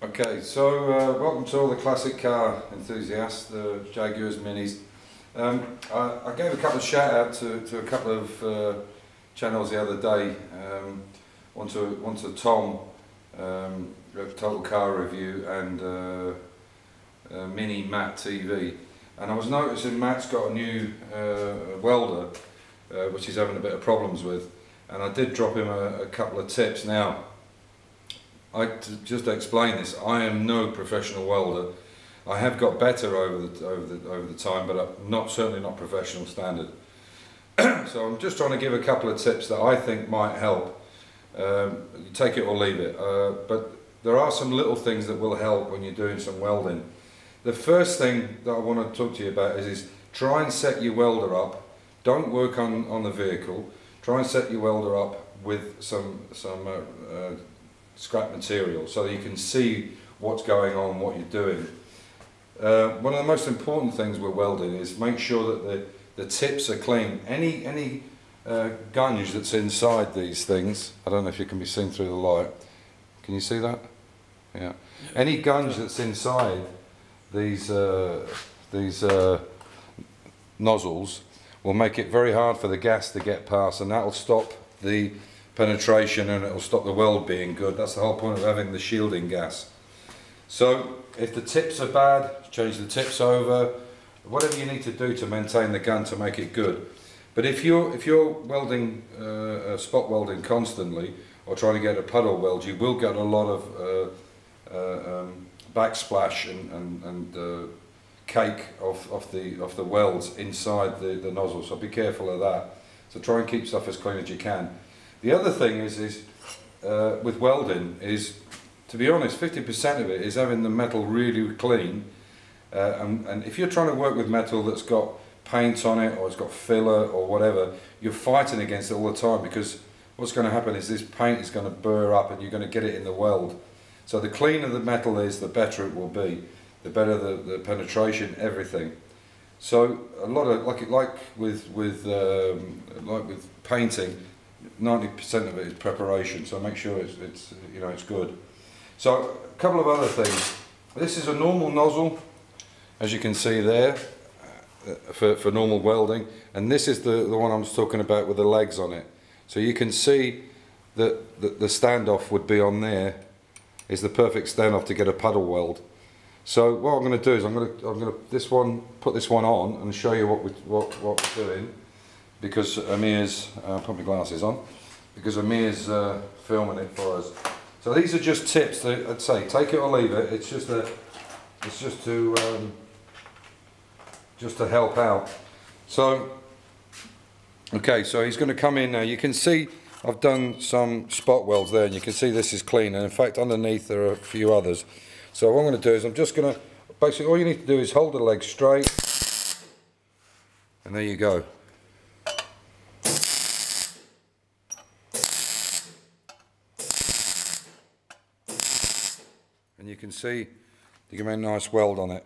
Okay, so welcome to all the classic car enthusiasts, the Jaguars, Minis. I gave a couple of shout out to a couple of channels the other day. One to Tom, Total Car Review, and Mini Matt TV. And I was noticing Matt's got a new welder, which he's having a bit of problems with. And I did drop him a couple of tips. Now, just to explain this, I am no professional welder. I have got better over the time, but I'm certainly not professional standard. So I'm just trying to give a couple of tips that I think might help. You take it or leave it, but there are some little things that will help when you're doing some welding. The first thing that I want to talk to you about is try and set your welder up. Don't work on the vehicle. Try and set your welder up with some scrap material so that you can see what's going on, what you're doing. One of the most important things with welding is make sure that the tips are clean. Any gunge that's inside these things, I don't know if you can be seen through the light. Can you see that? Yeah. Any gunge that's inside these nozzles will make it very hard for the gas to get past, and that'll stop the penetration and it'll stop the weld being good. That's the whole point of having the shielding gas. So if the tips are bad, change the tips over, whatever you need to do to maintain the gun to make it good. But if you're welding, spot welding constantly, or trying to get a puddle weld, you will get a lot of backsplash and cake of the welds inside the nozzle. So be careful of that. So try and keep stuff as clean as you can. The other thing is with welding is, to be honest, 50% of it is having the metal really clean. And if you're trying to work with metal that's got paint on it, or it's got filler or whatever, you're fighting against it all the time, because what's going to happen is this paint is going to burr up and you're going to get it in the weld. So the cleaner the metal is, the better it will be. The better the penetration, everything. So a lot of like with painting, 90% of it is preparation. So make sure it's good. So a couple of other things. This is a normal nozzle, as you can see there, for normal welding, and this is the one I was talking about with the legs on it. So you can see that the standoff would be on there. Is the perfect standoff to get a puddle weld. So what I'm going to do is I'm going to put this one on and show you what we're doing, because Amir's put my glasses on, because Amir's filming it for us. So these are just tips that I'd say take it or leave it. It's just to help out. So okay, so he's going to come in now. You can see I've done some spot welds there, and you can see this is clean, and in fact underneath there are a few others. So what I'm going to do is I'm just going to, basically all you need to do is hold the leg straight, and there you go. And you can see you can make a nice weld on it.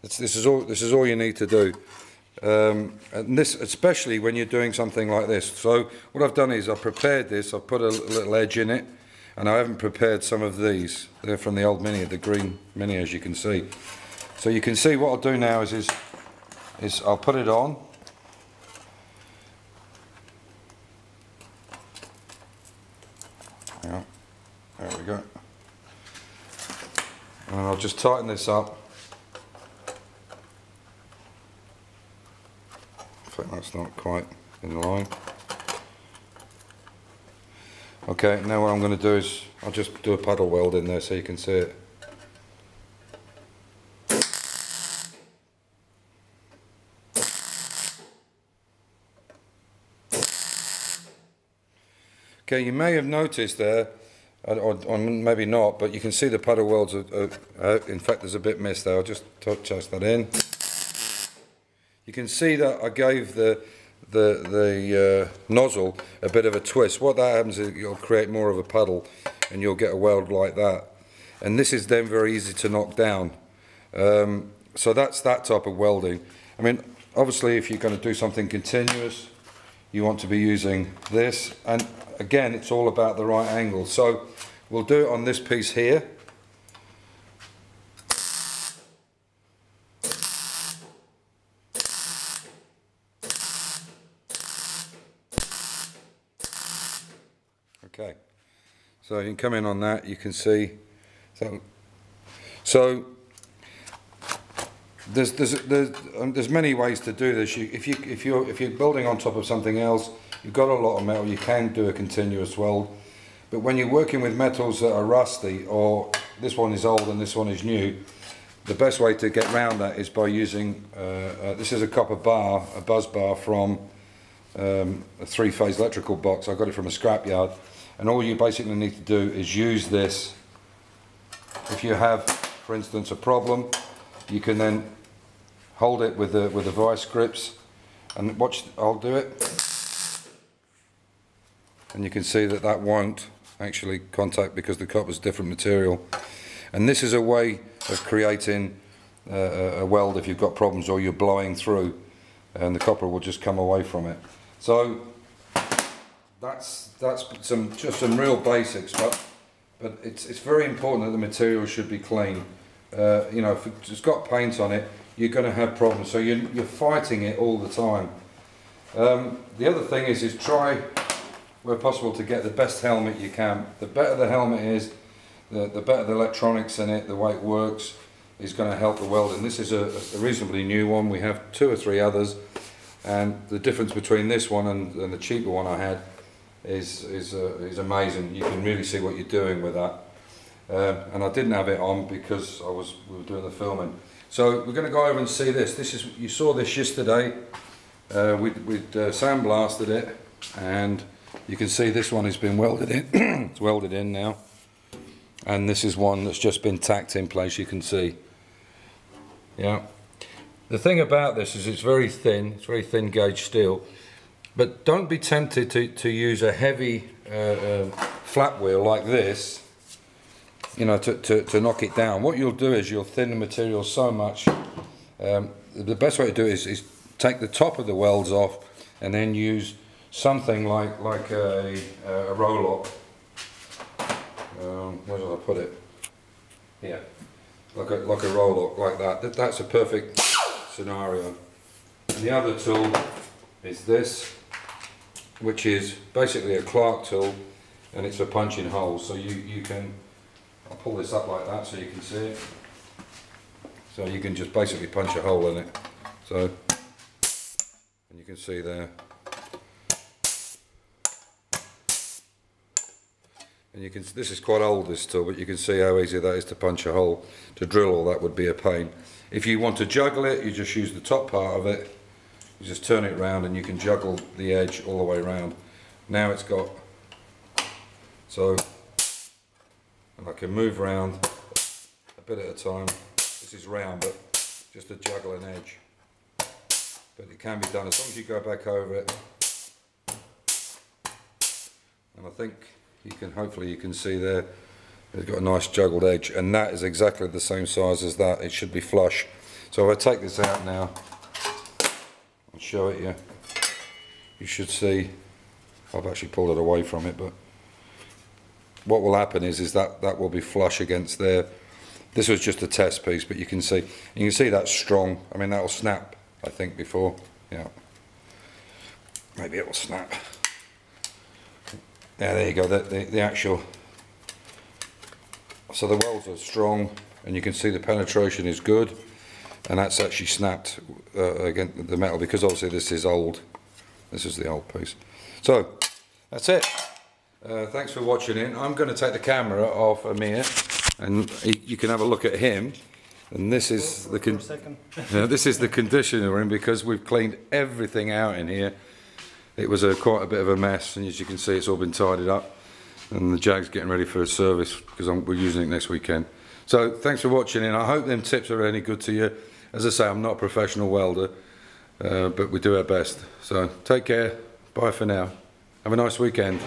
This is all you need to do. And this, especially when you're doing something like this. So what I've done is I've prepared this, I've put a little edge in it, and I haven't prepared some of these. They're from the old Mini, the green Mini, as you can see. So you can see what I'll do now is I'll put it on. Yeah, there we go. And I'll just tighten this up. In fact, that's not quite in line. Okay, now what I'm going to do is I'll just do a puddle weld in there so you can see it. Okay, you may have noticed there, or maybe not, but you can see the puddle welds in fact there's a bit missed there. I'll just touch that in. You can see that I gave the nozzle a bit of a twist. What that happens is you'll create more of a puddle and you'll get a weld like that. And this is then very easy to knock down. So that's that type of welding. I mean, obviously if you're going to do something continuous, you want to be using this. And again, it's all about the right angle. So we'll do it on this piece here. So you can come in on that, you can see. So there's many ways to do this. If you're building on top of something else, you've got a lot of metal, you can do a continuous weld. But when you're working with metals that are rusty, or this one is old and this one is new, the best way to get around that is by using, this is a copper bar, a buzz bar from a 3-phase electrical box. I got it from a scrapyard, and all you basically need to do is use this. If you have, for instance, a problem, you can then hold it with the vice grips, and watch, I'll do it, and you can see that that won't actually contact because the copper's different material. And this is a way of creating a weld if you've got problems or you're blowing through, and the copper will just come away from it. So that's just some real basics, but it's very important that the material should be clean. You know, if it's got paint on it, you're going to have problems, so you're fighting it all the time. The other thing is try, where possible, to get the best helmet you can. The better the helmet is, the better the electronics in it, the way it works, is going to help the welding. This is a reasonably new one. We have 2 or 3 others, and the difference between this one and the cheaper one I had is amazing. You can really see what you're doing with that. And I didn't have it on because we were doing the filming. So we're going to go over and see this. You saw this yesterday. We'd sandblasted it, and you can see this one has been welded in. It's welded in now. And this is one that's just been tacked in place, you can see. Yeah. The thing about this is it's very thin gauge steel, but don't be tempted to use a heavy flat wheel like this, you know, to knock it down. What you'll do is you'll thin the material so much. The best way to do it is take the top of the welds off and then use something like a roll-up. Where did I put it? Yeah, like a roll-up like that. That's a perfect scenario. And the other tool is this, which is basically a Clark tool, and it's for punching holes. So you can, I'll pull this up like that so you can see it. So you can just basically punch a hole in it. So, and you can see there. And you can, this is quite old, this tool, but you can see how easy that is to punch a hole. To drill all that would be a pain. If you want to juggle it, you just use the top part of it, you just turn it round and you can juggle the edge all the way around. Now it's got, so, and I can move around a bit at a time. This is round, but just to juggle an edge. But it can be done as long as you go back over it. And I think hopefully you can see there, it's got a nice juggled edge, and that is exactly the same size as that. It should be flush. So if I take this out now and show it you, you should see, I've actually pulled it away from it, but what will happen is that will be flush against there. This was just a test piece, but you can see that's strong. I mean, that'll snap, I think, before, yeah. Maybe it will snap. Yeah, there you go, the actual, so the welds are strong, and you can see the penetration is good, and that's actually snapped against the metal, because obviously this is old. This is the old piece. So, that's it. Thanks for watching in. I'm going to take the camera off Amir, and you can have a look at him. And this is this is the condition we're in, because we've cleaned everything out in here. It was quite a bit of a mess, and as you can see, it's all been tidied up, and the Jag's getting ready for a service because we're using it next weekend. So thanks for watching, and I hope them tips are any good to you. As I say, I'm not a professional welder, but we do our best. So take care. Bye for now. Have a nice weekend.